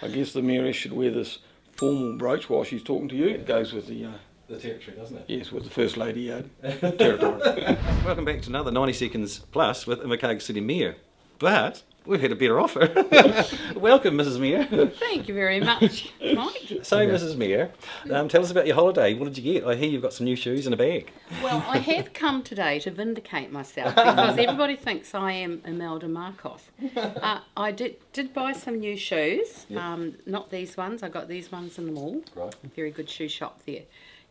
I guess the Mayoress should wear this formal brooch while she's talking to you. It goes with the territory, doesn't it? Yes, with the First Lady territory. Welcome back to another 90 Seconds Plus with Invercargill City Mayor. But we've had a better offer. Welcome, Mrs. Mayor. Thank you very much, Mike. So, Mrs. Mayor, tell us about your holiday. What did you get? I hear you've got some new shoes and a bag. Well, I have come today to vindicate myself because everybody thinks I am Imelda Marcos. I did buy some new shoes, not these ones. I got these ones in the mall. Right. Very good shoe shop there.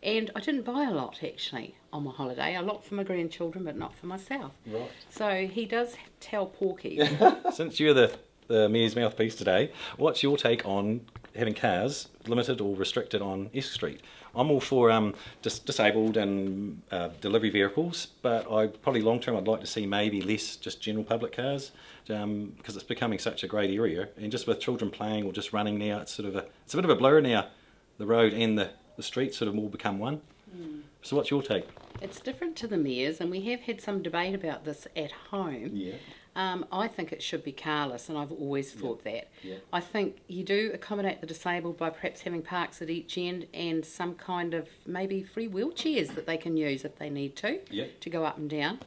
And I didn't buy a lot, actually, on my holiday. A lot for my grandchildren, but not for myself. Right. So he does tell porkies. Since you're the Mayor's mouthpiece today, what's your take on having cars limited or restricted on S Street? I'm all for disabled and delivery vehicles, but probably long term I'd like to see maybe less just general public cars, because it's becoming such a great area. And just with children playing or just running now, it's a bit of a blur now. The road and the streets sort of all become one. So what's your take? It's different to the Mayor's, and we have had some debate about this at home. Yeah. I think it should be carless, and I've always thought that. Yeah. I think you do accommodate the disabled by perhaps having parks at each end and some kind of maybe free wheelchairs that they can use if they need to go up and down.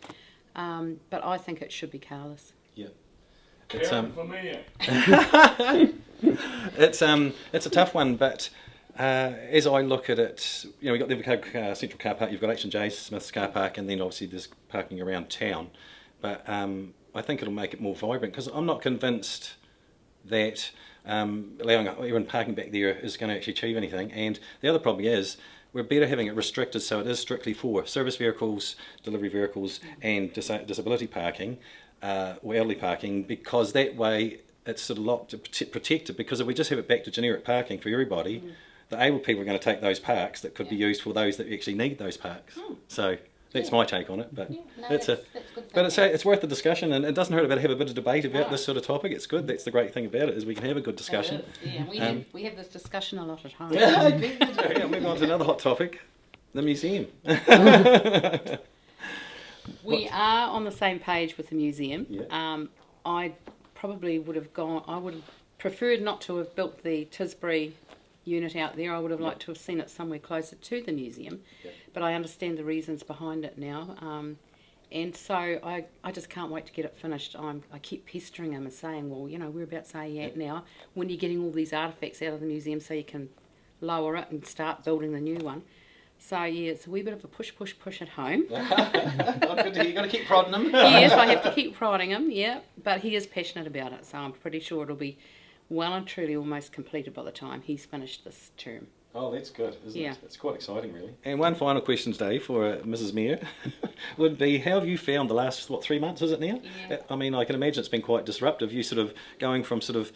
But I think it should be carless. Yeah. It's for me. It's a tough one, but as I look at it, you know, we've got the Invercargill Central Car Park, you've got H&J Smith's car park, and then obviously there's parking around town. But I think it'll make it more vibrant, because I'm not convinced that allowing everyone parking back there is going to actually achieve anything. And the other problem is, we're better having it restricted so it is strictly for service vehicles, delivery vehicles, and disability parking, or elderly parking, because that way it's sort of locked, protected, because if we just have it back to generic parking for everybody, the able people are going to take those parks that could be used for those that actually need those parks. So that's my take on it, but it's worth the discussion, and it doesn't hurt to have a bit of debate about this sort of topic. It's good. That's the great thing about it, is we can have a good discussion. Yeah, we have this discussion a lot at home. Yeah, moving on to another hot topic, the museum. We are on the same page with the museum. Yeah. I probably would have preferred not to have built the Tisbury unit out there. I would have liked to have seen it somewhere closer to the museum, but I understand the reasons behind it now, and so I just can't wait to get it finished. I keep pestering him and saying, well, you know, whereabouts are you at now, when you're getting all these artefacts out of the museum so you can lower it and start building the new one. So yeah, it's a wee bit of a push at home. You've got to keep prodding him. Yes, I have to keep prodding him, but he is passionate about it, so I'm pretty sure it'll be well and truly almost completed by the time he's finished this term. Oh, that's good, isn't it? It's quite exciting, really. And And one final question today for Mrs. Mayor would be, how have you found the last, 3 months, is it now? Yeah. I mean, I can imagine it's been quite disruptive. You sort of going from sort of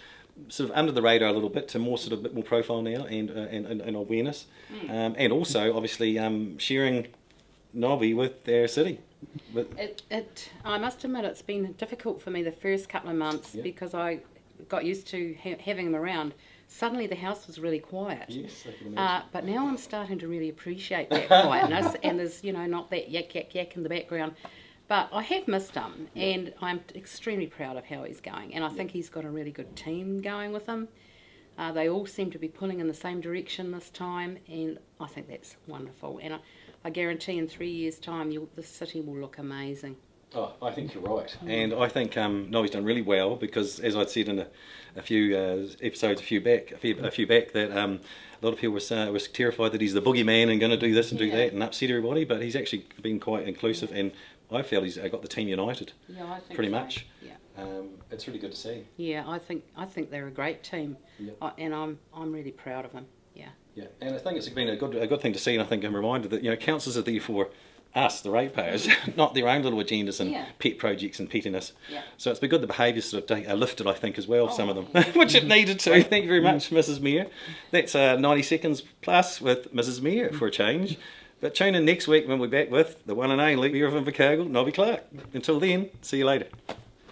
under the radar a little bit to more sort of bit more profile now, and awareness, and also obviously sharing Nobby with their city. I must admit, it's been difficult for me the first couple of months because I got used to having him around. Suddenly the house was really quiet. Yes, I can imagine. But now I'm starting to really appreciate that quietness, and there's, you know, not that yak yak yak in the background. But I have missed him, and I'm extremely proud of how he's going, and I think he's got a really good team going with him. They all seem to be pulling in the same direction this time, and I think that's wonderful. And I guarantee in 3 years' time, the city will look amazing. Oh, I think you're right, and I think Nobby's done really well, because, as I'd said in a few episodes a few back, that a lot of people were terrified that he's the boogeyman and going to do this and do that and upset everybody, but he's actually been quite inclusive, and I feel he's got the team united. Yeah, I think pretty so. much. Yeah. It's really good to see. Yeah, I think they're a great team, and I'm really proud of them. Yeah. Yeah, and I think it's been a good thing to see, and I think I'm reminded that, you know, councils are there for us, the ratepayers, not their own little agendas and pet projects and pettiness. Yeah. So it's been good the behaviours sort of are lifted, I think, as well, some of them, which it needed to. Thank you very much, Mrs. Mayor. That's 90 Seconds Plus with Mrs. Mayor for a change. But tune in next week when we're back with the one and only Mayor of Invercargill, Nobby Clark. Until then, see you later.